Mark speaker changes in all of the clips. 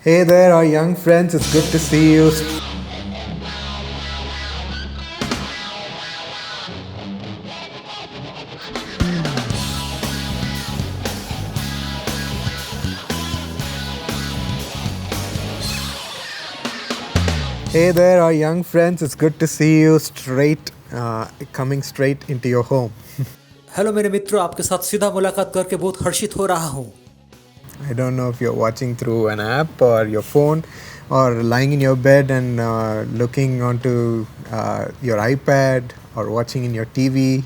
Speaker 1: Hey there, our young friends. It's good to see you. Hey there, our young friends. It's good to see you coming straight into your home.
Speaker 2: Hello मेरे मित्रों, आपके साथ सीधा मुलाकात करके बहुत हर्षित हो रहा हूँ।
Speaker 1: I don't know if you're watching through an app or your phone or lying in your bed and looking onto your iPad or watching in your TV.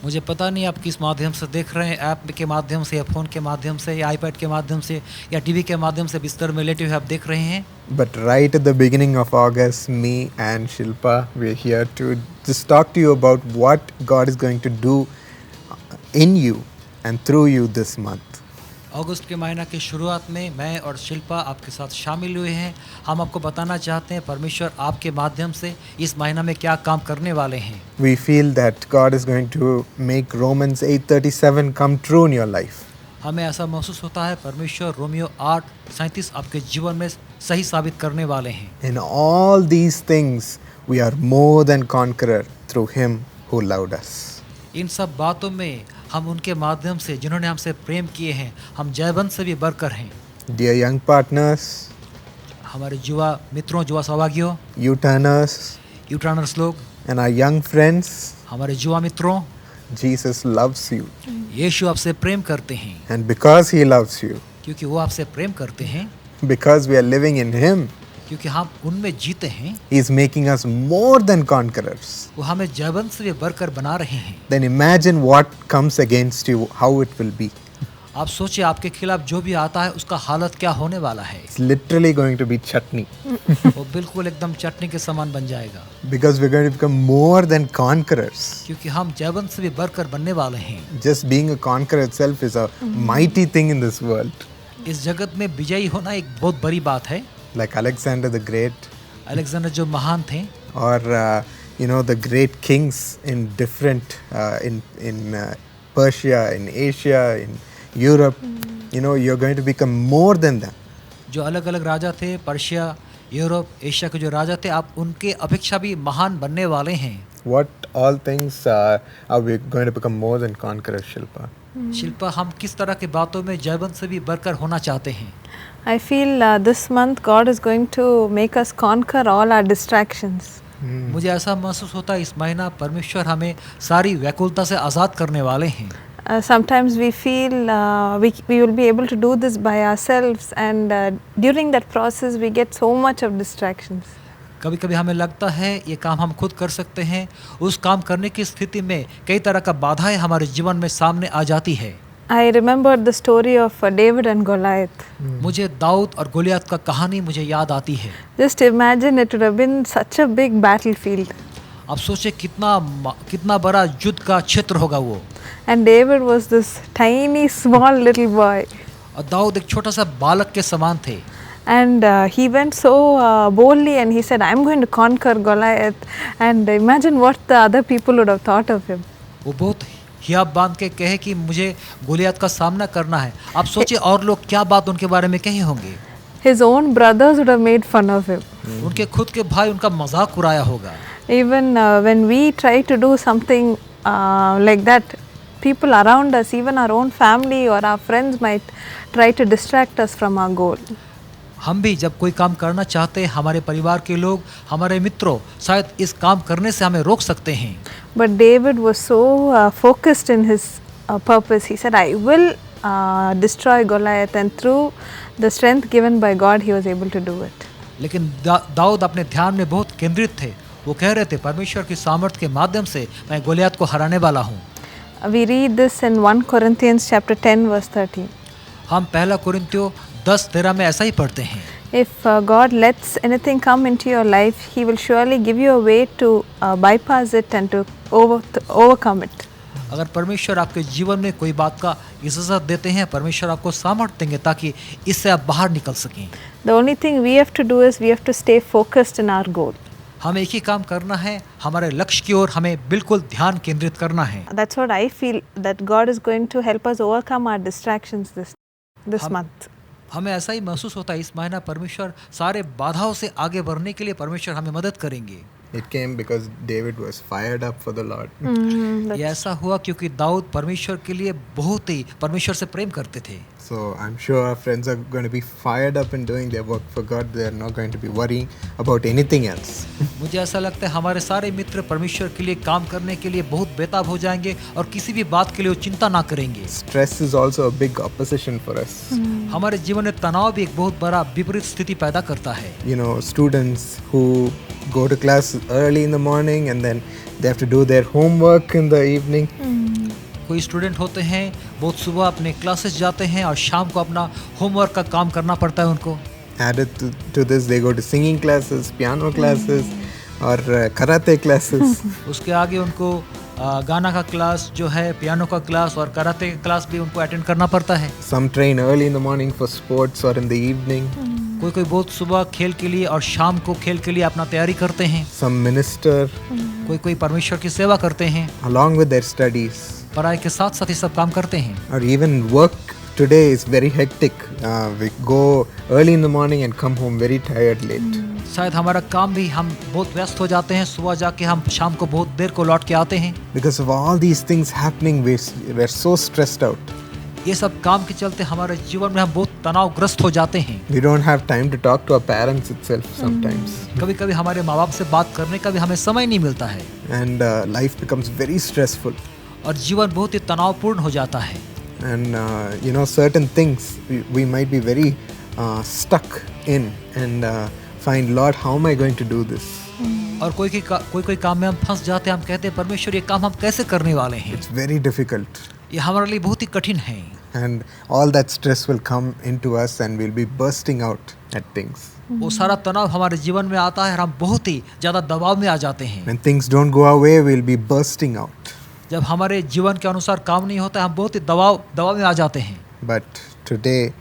Speaker 2: मुझे पता नहीं आप किस माध्यम से देख रहे हैं, ऐप के माध्यम से या फ़ोन के माध्यम से या आईपैड के माध्यम से या टीवी के माध्यम से बिस्तर में लेटे हुए आप देख रहे हैं।
Speaker 1: But right at the beginning of August, me and Shilpa, we're here to just talk to you about what God is going to do in you and through you this month.
Speaker 2: अगस्त के महीना की शुरुआत में मैं और शिल्पा आपके साथ शामिल हुए हैं। हम आपको बताना चाहते हैं परमेश्वर आपके माध्यम से इस महीना में क्या काम करने वाले हैं।
Speaker 1: We feel that God is going to make Romans 8:37 come true in your life.
Speaker 2: हमें ऐसा महसूस होता है परमेश्वर रोमियो 8:37 आपके जीवन में सही साबित करने वाले हैं।
Speaker 1: In all these things, we are more than conqueror through Him who loved us.
Speaker 2: इन सब बातों में हम उनके माध्यम से जिन्होंने हमसे प्रेम किए हैं, हम जयवंत से भी बढ़कर हैं।
Speaker 1: Dear young partners,
Speaker 2: हमारे युवा मित्रों, युवा सहभागियों,
Speaker 1: U-turners,
Speaker 2: यूट्रनर्स लोग,
Speaker 1: and our young friends,
Speaker 2: हमारे युवा मित्रों,
Speaker 1: Jesus loves you.
Speaker 2: यीशु आपसे प्रेम करते हैं।
Speaker 1: And because He loves you,
Speaker 2: क्योंकि वो आपसे प्रेम करते हैं,
Speaker 1: because we are living in Him,
Speaker 2: क्योंकि हम उनमें जीते हैं,
Speaker 1: He is making us more than conquerors.
Speaker 2: वो हमें जयवंत से भी बढ़कर बना रहे हैं।
Speaker 1: Then imagine what comes against you, how it will be.
Speaker 2: आप सोचिए आपके खिलाफ जो भी आता है उसका हालत क्या होने वाला है।
Speaker 1: It's literally going to be chutney.
Speaker 2: वो बिल्कुल एकदम चटनी के समान बन जाएगा।
Speaker 1: Because we're going to become more than conquerors.
Speaker 2: क्योंकि हम जयवंत से भी बढ़कर बनने वाले हैं।
Speaker 1: Just being a conqueror itself is a mighty thing in this world.
Speaker 2: इस जगत में विजयी होना एक बहुत बड़ी बात है।
Speaker 1: Like Alexander the Great,
Speaker 2: Alexander जो महान थे,
Speaker 1: or the great kings in different in Persia, in Asia, in Europe. You're going to become more than them.
Speaker 2: जो अलग अलग राजा थे, पर्शिया, यूरोप, एशिया के जो राजा थे, आप उनके अपेक्षा भी महान बनने वाले हैं।
Speaker 1: What all things are we going to become more than conquerors, Shilpa?
Speaker 2: Shilpa, हम किस तरह की बातों में जयवंत से भी बढ़कर होना चाहते हैं?
Speaker 3: I feel this month God is going to make us conquer all our distractions.
Speaker 2: मुझे ऐसा महसूस होता है इस महीना परमेश्वर हमें सारी व्याकुलता से आज़ाद करने वाले हैं।
Speaker 3: Sometimes we feel we will be able to do this by ourselves, and during that process we get so much of distractions.
Speaker 2: कभी कभी हमें लगता है ये काम हम खुद कर सकते हैं। उस काम करने की स्थिति में कई तरह का बाधाएं हमारे जीवन में सामने आ जाती है।
Speaker 3: I remember the story of David and Goliath.
Speaker 2: मुझे दाऊद और गोलियत का कहानी मुझे याद आती है।
Speaker 3: Just imagine, it would have been such a big battlefield.
Speaker 2: आप सोचिए कितना बड़ा युद्ध का क्षेत्र होगा वो।
Speaker 3: And David was this tiny, small little boy.
Speaker 2: और दाऊद एक छोटा सा बालक के समान थे।
Speaker 3: And he went so boldly and he said, I'm going to conquer Goliath. And imagine what the other people would have thought of him.
Speaker 2: वो बहुत हियाब बांध के कहे कि मुझे गोलियत का सामना करना है। आप सोचिए और लोग क्या बात उनके बारे में कहे होंगे।
Speaker 3: His own brothers would have made fun of him.
Speaker 2: उनके खुद के भाई उनका मजाक उड़ाया होगा।
Speaker 3: Even when we try to do something like that, people around us, even our own family or our friends, might try to distract us from our goal.
Speaker 2: हम भी जब कोई काम करना चाहते हैं, हमारे परिवार के लोग, हमारे मित्रों शायद इस काम करने से हमें रोक सकते हैं।
Speaker 3: But David was so focused in his purpose. He said, I will destroy Goliath, and through the strength given by God, he was able to do it.
Speaker 2: लेकिन दाऊद अपने ध्यान में बहुत केंद्रित थे। वो कह रहे थे परमेश्वर की सामर्थ्य के माध्यम से मैं गोलियत को हराने वाला हूँ।
Speaker 3: We read this in 1 Corinthians chapter 10 verse 13.
Speaker 2: हम पहला कुरिन्थियों 10:13 में ऐसा ही पढ़ते हैं।
Speaker 3: If God lets anything come into your life, He will surely give you a way to bypass it and to overcome it.
Speaker 2: अगर परमेश्वर आपके जीवन में कोई बात का इजाज़त देते हैं, परमेश्वर आपको सामर्थ्य देंगे ताकि इससे आप बाहर निकल सकें।
Speaker 3: The only thing we have to do is we have to stay focused in our goal.
Speaker 2: हमें एक ही काम करना है, हमारे लक्ष्य की ओर हमें बिल्कुल ध्यान केंद्रित करना है।
Speaker 3: That's what I feel, that God is going to help us overcome our distractions this month.
Speaker 2: हमें ऐसा ही महसूस होता है इस महीना परमेश्वर सारे बाधाओं से आगे बढ़ने के लिए परमेश्वर हमें मदद करेंगे।
Speaker 1: It came because David was fired up for the Lord.
Speaker 2: ये ऐसा हुआ क्योंकि दाऊद परमेश्वर के लिए बहुत ही परमेश्वर से प्रेम करते थे।
Speaker 1: So I'm sure our friends are going to be fired up in doing their work for God. They are not going to be worrying about anything else.
Speaker 2: मुझे ऐसा लगता है हमारे सारे मित्र परमेश्वर के लिए काम करने के लिए बहुत बेताब हो जाएंगे और किसी भी बात के लिए वो चिंता ना करेंगे।
Speaker 1: Stress is also a big opposition for us.
Speaker 2: हमारे जीवन में तनाव भी एक बहुत बड़ा विपरीत स्थिति पैदा करता है।
Speaker 1: You know, students who go to class early in the morning and then they have to do their homework in the evening.
Speaker 2: कोई स्टूडेंट होते हैं बहुत सुबह अपने क्लासेस जाते हैं और शाम को अपना होमवर्क का काम करना पड़ता है उनको।
Speaker 1: Added to this, they go to singing classes, piano classes, or karate classes.
Speaker 2: उसके आगे उनको गाना का क्लास जो है, पियानो का क्लास और कराटे का क्लास भी उनको अटेंड करना पड़ता है।
Speaker 1: Some train early in the morning for sports or in the evening.
Speaker 2: कोई कोई बहुत सुबह खेल के लिए और शाम को खेल के लिए अपना तैयारी करते हैं।
Speaker 1: Some minister
Speaker 2: कोई कोई परमेश्वर की सेवा करते हैं,
Speaker 1: along with their studies.
Speaker 2: पढ़ाई के साथ साथ ये सब काम करते हैं।
Speaker 1: Or even work today is very hectic. We go early in the morning and come home very tired late.
Speaker 2: शायद हमारा काम भी हम बहुत व्यस्त हो जाते हैं, सुबह जाके हम शाम को बहुत देर को लौट के आते हैं।
Speaker 1: Because of all these things happening, we're so stressed out.
Speaker 2: ये सब काम के चलते हमारे जीवन में हम बहुत तनावग्रस्त हो जाते हैं।
Speaker 1: We don't have time to talk to our parents itself sometimes.
Speaker 2: कभी कभी हमारे माँ बाप से बात करने का भी हमें समय नहीं मिलता है
Speaker 1: And life becomes very stressful.
Speaker 2: और जीवन बहुत ही तनावपूर्ण हो जाता है।
Speaker 1: And you know, certain things we might be very stuck in and find, Lord, how am I going to do this?
Speaker 2: और कोई काम में हम फंस जाते हैं, हम कहते हैं परमेश्वर ये काम हम कैसे करने वाले हैं,
Speaker 1: It's very difficult.
Speaker 2: ये हमारे लिए बहुत ही कठिन है।
Speaker 1: And all that stress will come into us and we'll be bursting out at things.
Speaker 2: वो सारा तनाव हमारे जीवन में आता है और हम बहुत ही ज्यादा दबाव में आ जाते हैं।
Speaker 1: When things don't go our way, we'll be bursting out.
Speaker 2: जब हमारे जीवन के अनुसार काम नहीं होता है, हम बहुत ही दबाव में आ जाते हैं।
Speaker 1: But today,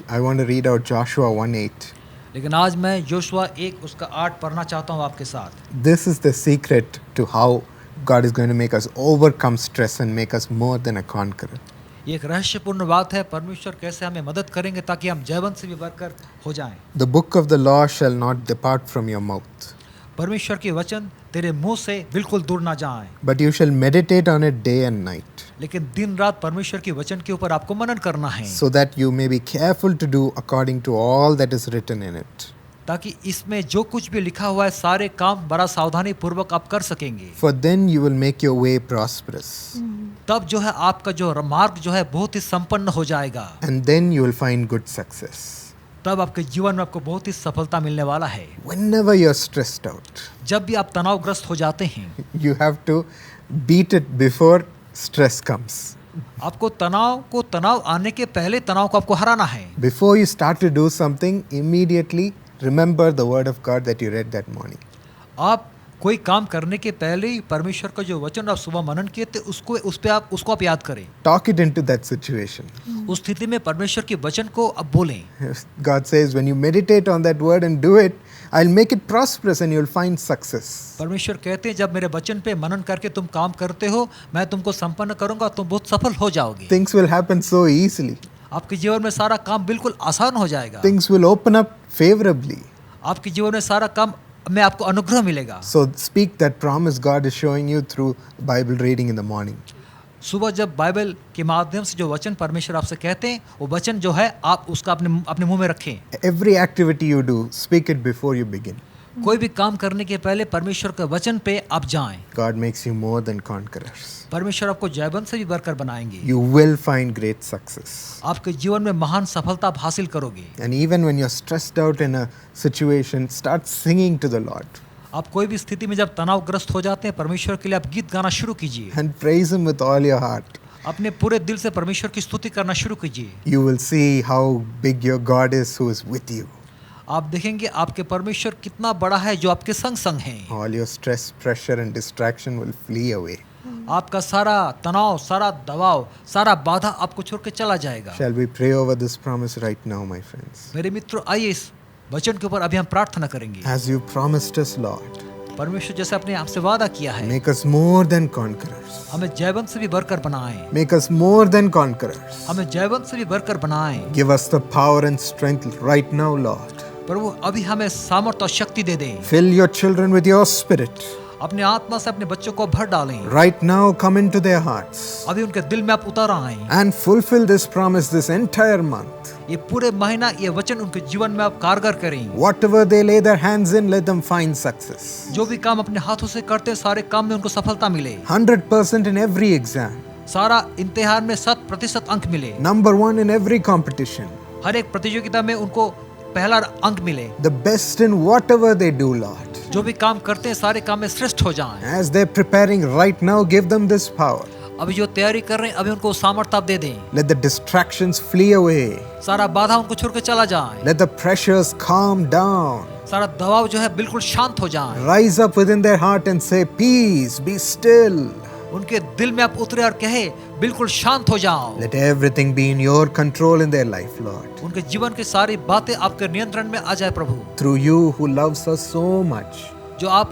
Speaker 1: I want to read out Joshua 1:8.
Speaker 2: लेकिन आज मैं योशुआ 1 उसका 8 पढ़ना चाहता हूँ आपके साथ।
Speaker 1: This is the secret to how God is going to make us overcome stress and make us more than a conqueror.
Speaker 2: ये एक रहस्यपूर्ण बात है, परमेश्वर कैसे हमें मदद करेंगे ताकि हम जयवंत से भी बढ़कर हो जाएं।
Speaker 1: The book of the law shall not depart from your mouth,
Speaker 2: परमेश्वर के वचन तेरे मुंह से बिल्कुल दूर ना जाएं,
Speaker 1: but you shall meditate on it day and night,
Speaker 2: लेकिन दिन रात परमेश्वर के वचन के ऊपर आपको मनन करना है,
Speaker 1: so that you may be careful to do according to all that is written in it.
Speaker 2: ताकि इसमें जो कुछ भी लिखा हुआ है सारे काम बड़ा सावधानी पूर्वक आप कर सकेंगे।
Speaker 1: For then you will make your way prosperous,
Speaker 2: तब जो है आपका जो मार्ग जो है बहुत ही संपन्न हो जाएगा,
Speaker 1: and then you will find good success.
Speaker 2: तब आपके जीवन में आपको बहुत ही सफलता मिलने वाला है।
Speaker 1: Whenever you're stressed out,
Speaker 2: जब भी आप तनावग्रस्त हो जाते हैं,
Speaker 1: you have to beat it before stress comes.
Speaker 2: आपको तनाव आने के पहले तनाव को आपको हराना है।
Speaker 1: Before you start to do something, immediately remember the word of God that you read that morning.
Speaker 2: आप कोई काम करने के पहले ही परमेश्वर का जो वचन आप सुबह मनन किए थे उसको आप याद करें।
Speaker 1: Talk it into that situation.
Speaker 2: उस स्थिति में परमेश्वर के वचन को अब बोलें।
Speaker 1: God says, when you meditate on that word and do it, I'll make it prosperous and you'll find success.
Speaker 2: परमेश्वर कहते हैं जब मेरे वचन पे मनन करके तुम काम करते हो, मैं तुमको संपन्न करूंगा, तुम बहुत सफल हो जाओगे।
Speaker 1: Things will happen so easily.
Speaker 2: आपके जीवन में सारा काम बिल्कुल आसान हो जाएगा।
Speaker 1: Things will open up favorably.
Speaker 2: आपके जीवन में सारा काम में आपको अनुग्रह मिलेगा।
Speaker 1: So speak that promise God is showing you through Bible reading in the morning.
Speaker 2: सुबह जब बाइबल के माध्यम से जो वचन परमेश्वर आपसे कहते हैं, वो वचन जो है आप उसका अपने मुंह में रखें।
Speaker 1: Every activity you do, speak it before you begin.
Speaker 2: कोई भी काम करने के पहले परमेश्वर के वचन पे आप जाएं।
Speaker 1: God makes you more than conquerors.
Speaker 2: परमेश्वर आपको जयवंत से भी बढ़कर बनाएंगे।
Speaker 1: You will find great success.
Speaker 2: आपके जीवन में महान सफलता आप हासिल करोगे।
Speaker 1: And even when you're stressed out in a situation, start singing to the Lord
Speaker 2: आप कोई भी स्थिति में जब तनावग्रस्त हो जाते हैं, परमेश्वर के लिए आप गीत गाना शुरू कीजिए।
Speaker 1: and praise Him with all your heart.
Speaker 2: अपने पूरे दिल से परमेश्वर की स्तुति करना शुरू कीजिए।
Speaker 1: You will see how big your God is who is with you.
Speaker 2: आप देखेंगे आपके परमेश्वर कितना बड़ा है जो आपके संग संग हैं।
Speaker 1: All your stress, pressure and distraction will flee away.
Speaker 2: आपका सारा तनाव, सारा दबाव, सारा बाधा आपको छोड़ के चला जाएगा।
Speaker 1: Shall we pray over this promise right now, my friends?
Speaker 2: मेरे मित्रों, आइए इस वचन के ऊपर अभी हम प्रार्थना करेंगे।
Speaker 1: As you promised us, Lord,
Speaker 2: परमेश्वर जैसे अपने आपसे वादा किया है,
Speaker 1: Make us more than conquerors.
Speaker 2: हमें जयवंत से भी बढ़कर बनाएं,
Speaker 1: Make us more than conquerors.
Speaker 2: हमें जयवंत से भी बढ़कर बनाएं।
Speaker 1: Give us the power and strength right now, Lord.
Speaker 2: प्रभु अभी हमें सामर्थ और शक्ति दे दें।
Speaker 1: Fill your children with your spirit.
Speaker 2: अपने आत्मा से अपने बच्चों को भर डालें।
Speaker 1: Right now, come into their hearts
Speaker 2: अभी उनके दिल में आप उतर आएं।
Speaker 1: and fulfill this promise this entire month.
Speaker 2: ये पूरे महीना ये वचन उनके जीवन में आप कारगर करें।
Speaker 1: Whatever they lay their hands in, let them find success.
Speaker 2: जो भी काम अपने हाथों से करते हैं, सारे काम में उनको सफलता मिले।
Speaker 1: 100% in every exam.
Speaker 2: सारा इम्तिहान में 100% अंक मिले।
Speaker 1: Number 1 in every competition.
Speaker 2: हर एक प्रतियोगिता में उनको पहला अंक मिले।
Speaker 1: The best in whatever they do, Lord.
Speaker 2: जो भी काम करते हैं, सारे काम में श्रेष्ठ हो जाएं।
Speaker 1: As they're preparing right now, give them this power.
Speaker 2: अभी जो तैयारी कर रहे हैं, अभी उनको सामर्थ्य आप दे दें।
Speaker 1: Let the distractions flee away.
Speaker 2: सारा बाधा उनको छोड़ के चला जाए।
Speaker 1: Let the pressures calm down.
Speaker 2: सारा दबाव जो है बिल्कुल शांत हो जाए।
Speaker 1: Rise up within their heart and say, Peace, be still.
Speaker 2: उनके दिल में आप उतरे और कहे बिल्कुल शांत हो जाओ।
Speaker 1: Let everything be in your control in their life, Lord.
Speaker 2: उनके जीवन की सारी बातें आपके नियंत्रण में आ जाए प्रभु।
Speaker 1: Through you who loves us so much,
Speaker 2: जो आप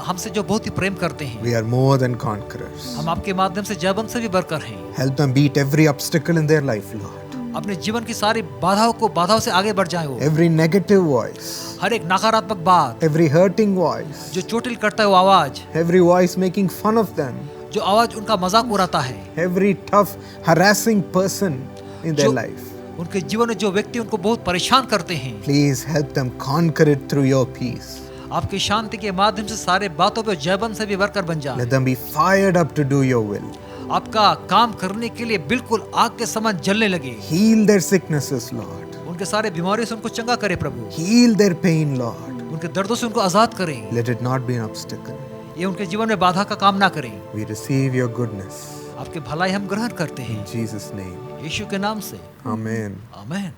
Speaker 2: हमसे जो बहुत ही प्रेम करते हैं,
Speaker 1: we are more than conquerors.
Speaker 2: हम आपके माध्यम से जयवंत से भी बढ़कर हैं।
Speaker 1: Help them beat every obstacle in their life, Lord.
Speaker 2: अपने जीवन की सारी बाधाओं से आगे बढ़ जाए वो।
Speaker 1: Every negative voice,
Speaker 2: हर एक नकारात्मक बात,
Speaker 1: every hurting voice,
Speaker 2: जो चोटिल करता है वो आवाज,
Speaker 1: every voice making fun of them,
Speaker 2: जो आवाज उनका मजाक उड़ाता है,
Speaker 1: every tough, harassing person in their
Speaker 2: जो
Speaker 1: life.
Speaker 2: उनके जीवन में जो व्यक्ति उनको बहुत परेशान करते हैं,
Speaker 1: Please help them conquer it through your peace.
Speaker 2: आपकी शांति के माध्यम से सारे बातों पे जयवंत से भी बढ़कर बन जाए।
Speaker 1: Let them be fired up to do your will.
Speaker 2: आपका काम करने के लिए बिल्कुल आग के समान जलने लगे।
Speaker 1: Heal their sicknesses, Lord.
Speaker 2: उनके सारे बीमारियों से उनको चंगा करे प्रभु।
Speaker 1: Heal their pain, Lord.
Speaker 2: उनके दर्दों से उनको आजाद करें।
Speaker 1: Let it not be an obstacle.
Speaker 2: ये उनके जीवन में बाधा का काम ना करें।
Speaker 1: We receive your goodness.
Speaker 2: आपके भलाई हम ग्रहण करते हैं
Speaker 1: In Jesus' name.
Speaker 2: यीशु के नाम से।
Speaker 1: Amen.
Speaker 2: आमीन।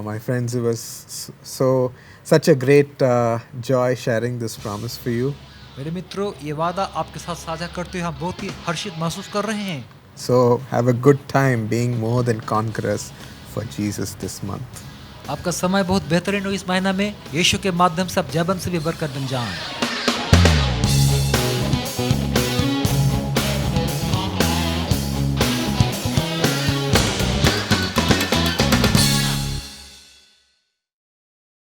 Speaker 1: My friends, it was such a great joy sharing this promise for you.
Speaker 2: मेरे मित्रों, ये वादा आपके साथ साझा करते हुए हम बहुत ही हर्षित महसूस कर रहे हैं।
Speaker 1: So have a good time being more than conquerors for Jesus this month.
Speaker 2: आपका समय बहुत बेहतरीन हो इस महीना में। यीशु के माध्यम से आप जयवंत से भी बढ़कर बन जाएं।